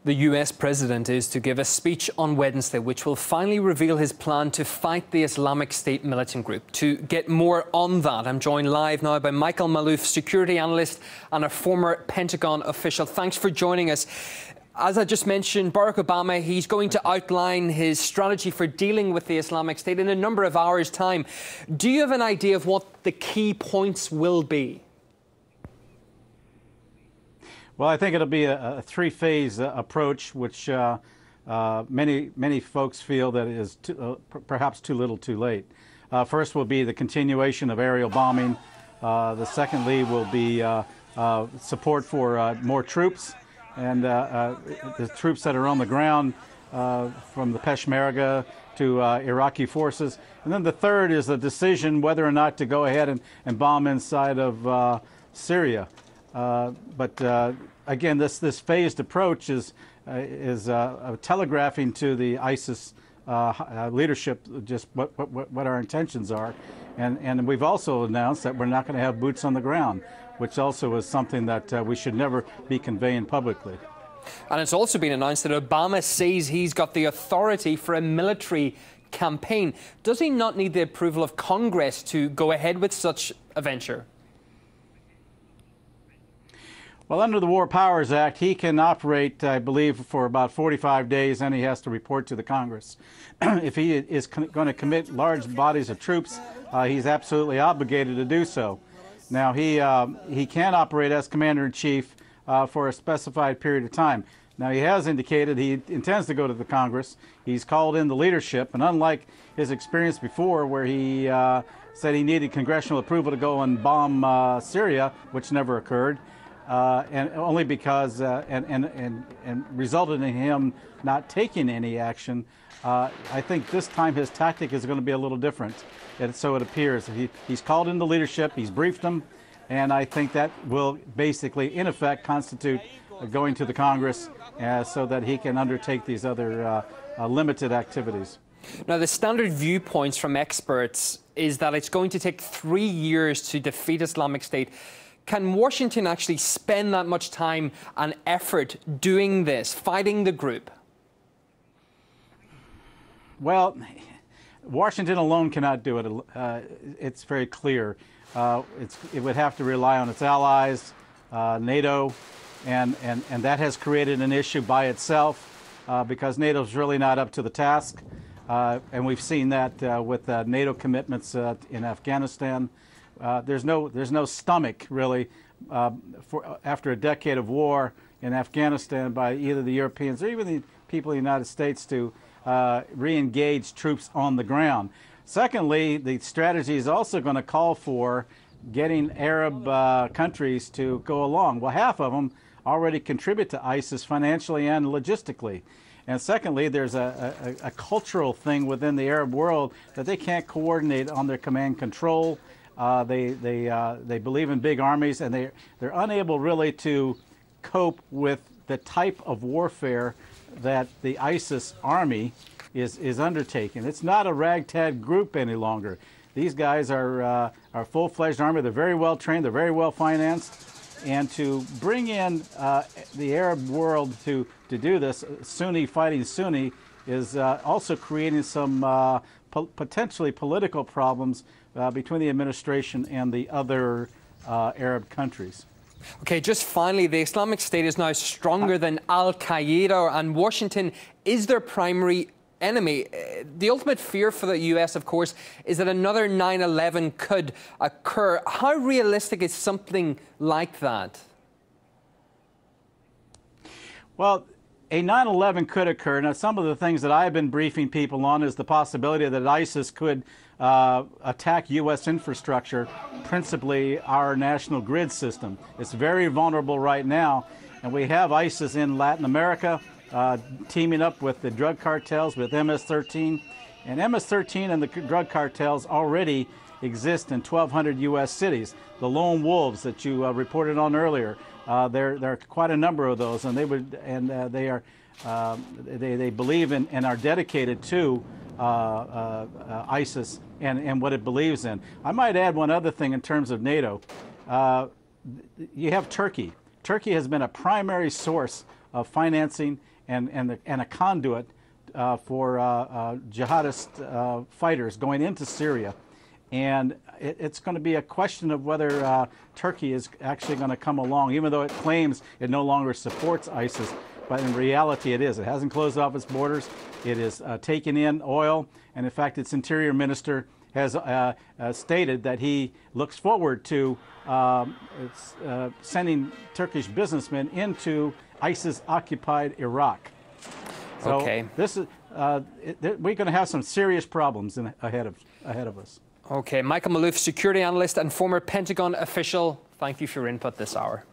The US president is to give a speech on Wednesday which will finally reveal his plan to fight the Islamic State militant group. To get more on that, I'm joined live now by Michael Maloof, security analyst and a former Pentagon official. Thanks for joining us. As I just mentioned, Barack Obama, he's going to outline his strategy for dealing with the Islamic State in a number of hours' time. Do you have an idea of what the key points will be? Well, I think it'll be a three-phase approach, which many folks feel that is perhaps too little too late. First will be the continuation of aerial bombing. The secondly will be support for more troops and the troops that are on the ground, from the Peshmerga to Iraqi forces. And then the third is the decision whether or not to go ahead and bomb inside of Syria. Again, this phased approach is telegraphing to the ISIS leadership just what our intentions are, and we've also announced that we're not going to have boots on the ground, which also is something that we should never be conveying publicly. And it's also been announced that Obama says he's got the authority for a military campaign. Does he not need the approval of Congress to go ahead with such a venture? Well, under the War Powers Act, he can operate, I believe, for about 45 days, and he has to report to the Congress. If he is going to commit large bodies of troops, he's absolutely obligated to do so. Now, he can operate as Commander-in-Chief for a specified period of time. Now, he has indicated he intends to go to the Congress. He's called in the leadership, and unlike his experience before, where he said he needed congressional approval to go and bomb Syria, which never occurred, and only because and resulted in him not taking any action. I think this time his tactic is going to be a little different, and so it appears. He's called in the leadership, he's briefed them, and I think that will basically, in effect, constitute going to the Congress so that he can undertake these other limited activities. Now, the standard viewpoints from experts is that it's going to take 3 years to defeat Islamic State. Can Washington actually spend that much time and effort doing this, fighting the group? Well, Washington alone cannot do it. It's very clear. It would have to rely on its allies, NATO, and that has created an issue by itself because NATO is really not up to the task. And we've seen that with NATO commitments in Afghanistan. There's no stomach, really, after a decade of war in Afghanistan by either the Europeans or even the people of the United States to re-engage troops on the ground. Secondly, the strategy is also going to call for getting Arab countries to go along. Well, half of them already contribute to ISIS financially and logistically. And secondly, there's a cultural thing within the Arab world that they can't coordinate on their command control. They believe in big armies, and they're unable really to cope with the type of warfare that the ISIS army is undertaking. It's not a ragtag group any longer. These guys are full-fledged army. They're very well trained. They're very well financed. And to bring in the Arab world to do this, Sunni fighting Sunni, is also creating some potentially political problems between the administration and the other Arab countries. Okay, just finally, the Islamic State is now stronger than Al-Qaeda, and Washington is their primary enemy. The ultimate fear for the US, of course, is that another 9/11 could occur. How realistic is something like that? Well, a 9/11 could occur. Now, some of the things that I've been briefing people on is the possibility that ISIS could attack U.S. infrastructure, principally our national grid system. It's very vulnerable right now, and we have ISIS in Latin America teaming up with the drug cartels, with MS-13. And MS-13 and the drug cartels already exist in 1,200 U.S. cities. The lone wolves that you reported on earlier, there are quite a number of those, and they believe in and are dedicated to ISIS and what it believes in. I might add one other thing in terms of NATO. You have Turkey. Turkey has been a primary source financing and a conduit for jihadist fighters going into Syria. And it's going to be a question of whether Turkey is actually going to come along, even though it claims it no longer supports ISIS. But in reality, it is. It hasn't closed off its borders. It is taking in oil. And in fact, its interior minister has stated that he looks forward to sending Turkish businessmen into ISIS-occupied Iraq. So okay. This is we're going to have some serious problems ahead of us. Okay, Michael Maloof, security analyst and former Pentagon official, thank you for your input this hour.